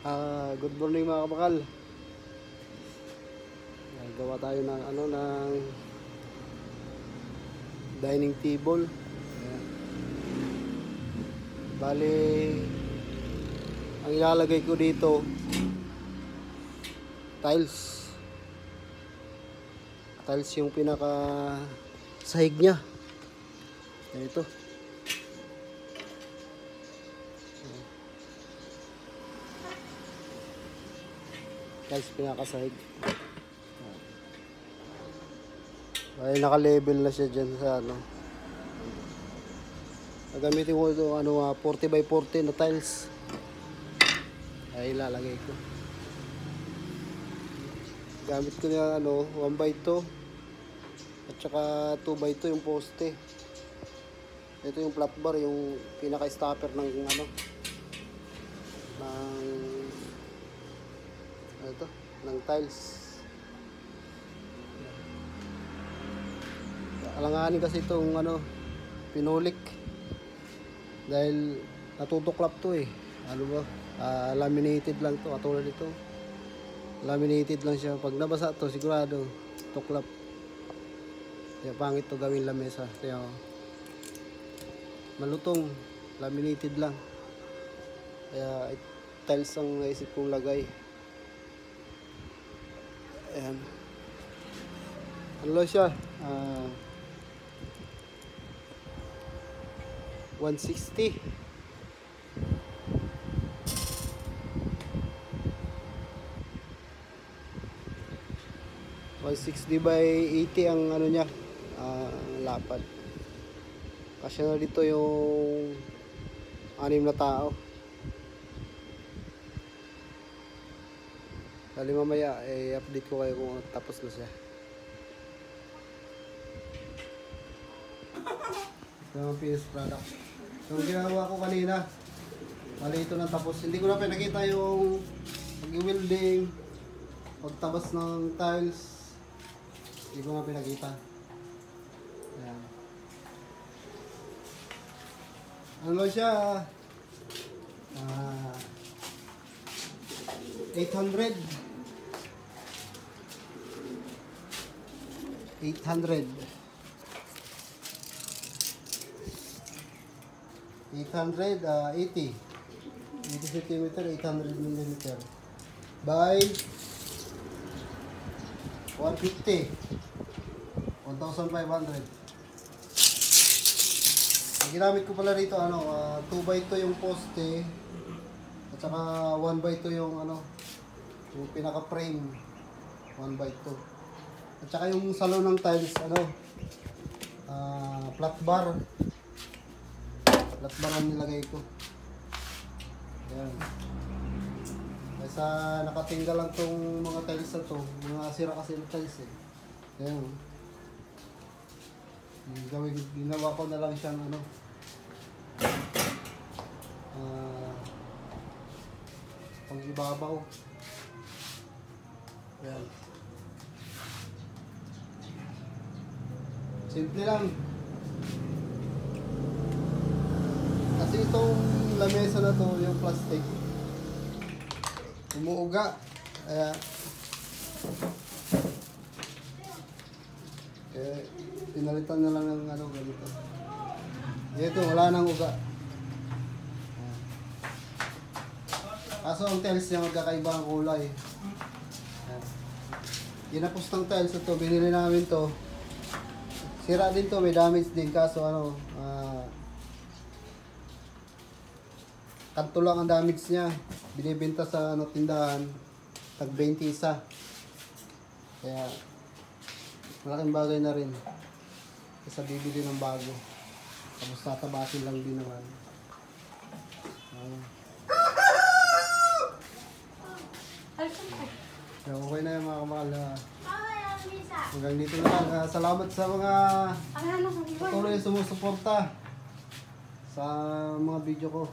Good morning mga kabakal. Gawa tayo ng dining table. Ayan. Bali, ang ilalagay ko dito tiles yung pinaka sahig nya. Ito tiles pinakasahig. Ay, naka-level na siya dyan sa gagamitin ko ito 40 by 40 na tiles ay ilalagay ko. Gamit ko na 1 by 2 at saka 2 by 2 yung poste. Ito yung flat bar, yung pinaka-stopper ng ng tiles. Alanganin kasi itong pinulik dahil natutuklap to laminated lang to, katulad ito laminated lang siya. Pag nabasa to sigurado tuklap, kaya pangit to gawin lamesa. Kaya malutong laminated lang, kaya tiles ang naisip kong lagay. Ayan, ano siya, 160. by 80 ang niya, lapad. Kasi na dito yung 6 na tao. Dali mamaya update ko kayo kung tapos na siya. Ito yung finished product. Yung ginawa ko kanina, mali ito na tapos. Hindi ko na pinakita yung pag-welding, pagtabas ng tiles. Hindi ko na pinakita. Ayan. Ano siya? 800. 80 cm, 800 mm by 150, 1,500. Ang ginamit ko pala rito 2 by 2 yung poste at saka 1 by 2 yung yung pinaka frame, 1 by 2. At saka yung salon ng tiles flat bar ang nilagay ko. Ayan. Kaysa nakatinggal lang tong mga tiles na to, mga sira kasi ng tiles Ayan. Ginawa ko na lang siyang pang ibabaw. Ayan. Simple lang. Kasi itong lamesa na to, yung plastic, umuuga. Kaya pinalitan na lang ng ganito. Ito, wala nang uga. Kaso ang tiles niya magkakaiba ang kulay. Ginapos ng tiles ito, binili namin to. Sira din to, may damage din. Kaso kanto lang ang damage niya. Binibenta sa tindahan, tag 20 isa. Kaya malaking bagay na rin kasi bibili ng bago, tapos tatabasin lang din naman. Okay na yung mga kamahal. Hanggang dito na lang. Salamat sa mga patuloy na sumusuporta sa mga video ko.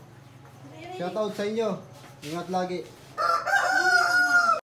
Shoutout sa inyo. Ingat lagi.